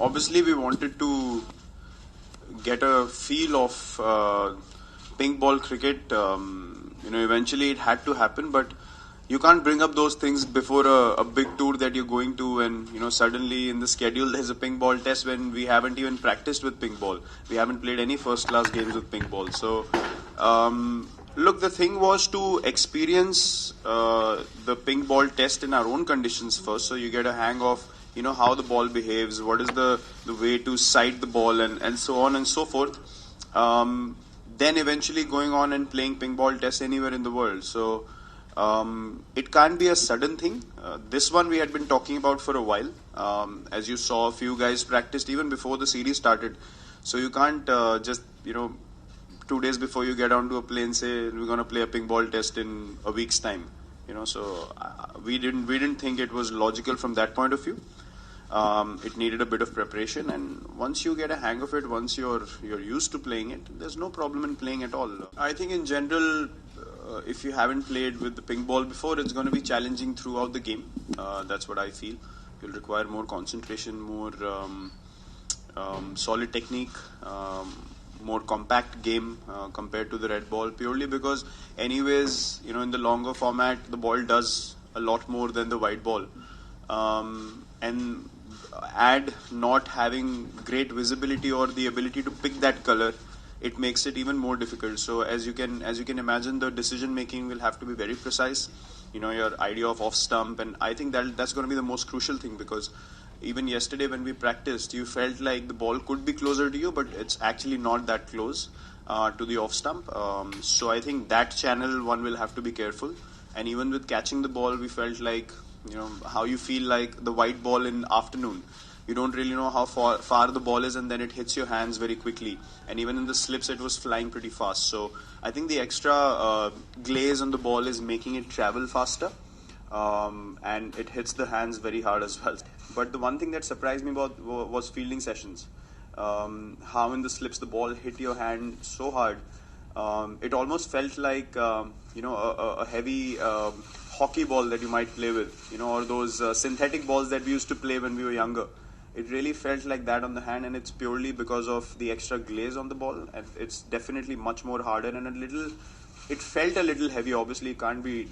obviously we wanted to get a feel of pink ball cricket. Eventually it had to happen, but you can't bring up those things before a big tour that you're going to, and suddenly in the schedule there's a pink ball test when we haven't even practiced with pink ball. We haven't played any first class games with pink ball. So look, the thing was to experience the pink ball test in our own conditions first, so you get a hang of how the ball behaves, what is the way to sight the ball, and so on and so forth. Then eventually going on and playing pink ball test anywhere in the world. So it can't be a sudden thing. This one we had been talking about for a while. As you saw, a few guys practiced even before the series started. So you can't just 2 days before you get onto a plane say we're going to play a pink ball test in a week's time. So we didn't think it was logical from that point of view. It needed a bit of preparation, and once you get a hang of it, once you're used to playing it, there's no problem in playing at all. I think in general, if you haven't played with the pink ball before, it's going to be challenging throughout the game. That's what I feel. You'll require more concentration, more solid technique, more compact game compared to the red ball, purely because anyways, in the longer format, the ball does a lot more than the white ball. And add not having great visibility or the ability to pick that color, it makes it even more difficult. So as you can imagine, the decision making will have to be very precise. Your idea of off stump, and I think that's going to be the most crucial thing, because even yesterday when we practiced, you felt like the ball could be closer to you, but it's actually not that close to the off stump. So I think that channel one will have to be careful. And even with catching the ball, we felt like how you feel like the white ball in afternoon. You don't really know how far the ball is, and then it hits your hands very quickly. And even in the slips, it was flying pretty fast. So I think the extra glaze on the ball is making it travel faster, and it hits the hands very hard as well. But the one thing that surprised me about was fielding sessions. How in the slips the ball hit your hand so hard. It almost felt like a heavy hockey ball that you might play with, or those synthetic balls that we used to play when we were younger. It really felt like that on the hand, and it's purely because of the extra glaze on the ball. And it's definitely much more harder and it felt a little heavy. Obviously, it can't be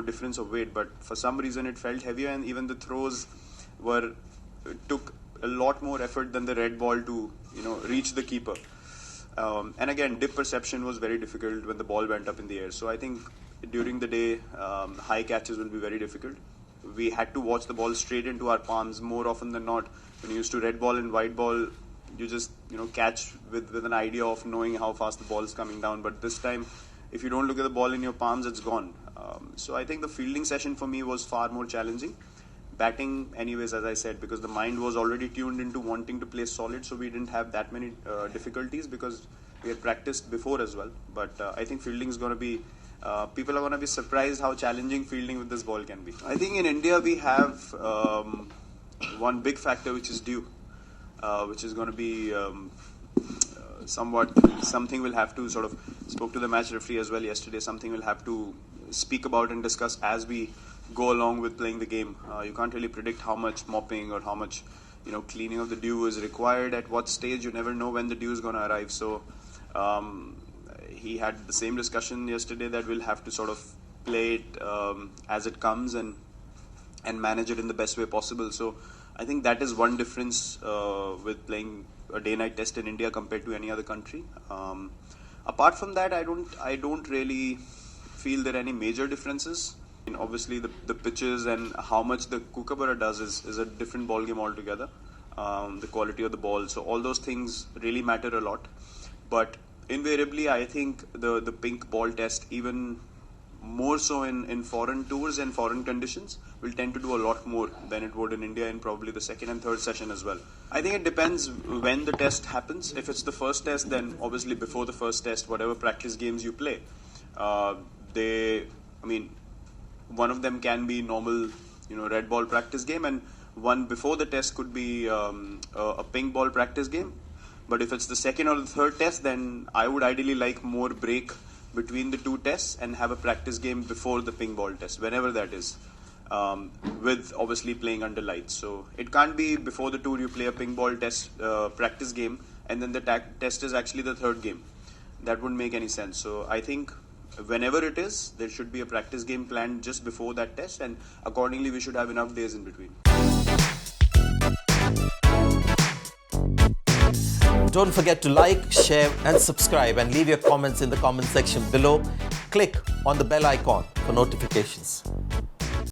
difference of weight, but for some reason it felt heavier, and even the throws took a lot more effort than the red ball to reach the keeper. And again, dip perception was very difficult when the ball went up in the air. So I think during the day, high catches will be very difficult. We had to watch the ball straight into our palms more often than not. When you used to red ball and white ball, you just catch with an idea of knowing how fast the ball is coming down. But this time, if you don't look at the ball in your palms, it's gone. So I think the fielding session for me was far more challenging. Batting, anyways, as I said, because the mind was already tuned into wanting to play solid, so we didn't have that many difficulties because we had practiced before as well. But I think fielding is going to be, people are going to be surprised how challenging fielding with this ball can be. I think in India we have one big factor, which is dew, which is going to be something we'll have to sort of, spoke to the match referee as well yesterday, something we'll have to speak about and discuss as we go along with playing the game. You can't really predict how much mopping or how much cleaning of the dew is required at what stage. You never know when the dew is going to arrive. So he had the same discussion yesterday that we'll have to sort of play it as it comes and manage it in the best way possible. So I think that is one difference with playing a day-night test in India compared to any other country. Apart from that, I don't really feel there are any major differences. And obviously the pitches and how much the Kookaburra does is a different ball game altogether. The quality of the ball, so all those things really matter a lot. But invariably, I think the pink ball test, even more so in foreign tours and foreign conditions, will tend to do a lot more than it would in India in probably the second and third session as well. I think it depends when the test happens. If it's the first test, then obviously before the first test, whatever practice games you play, one of them can be normal, red ball practice game, and one before the test could be a pink ball practice game. But if it's the second or the third test, then I would ideally like more break between the two tests and have a practice game before the pink ball test, whenever that is. with obviously playing under lights. So it can't be before the tour you play a ping ball test practice game and then the test is actually the third game. That wouldn't make any sense. So I think whenever it is, there should be a practice game planned just before that test, and accordingly we should have enough days in between. Don't forget to like, share and subscribe, and leave your comments in the comment section below. Click on the bell icon for notifications.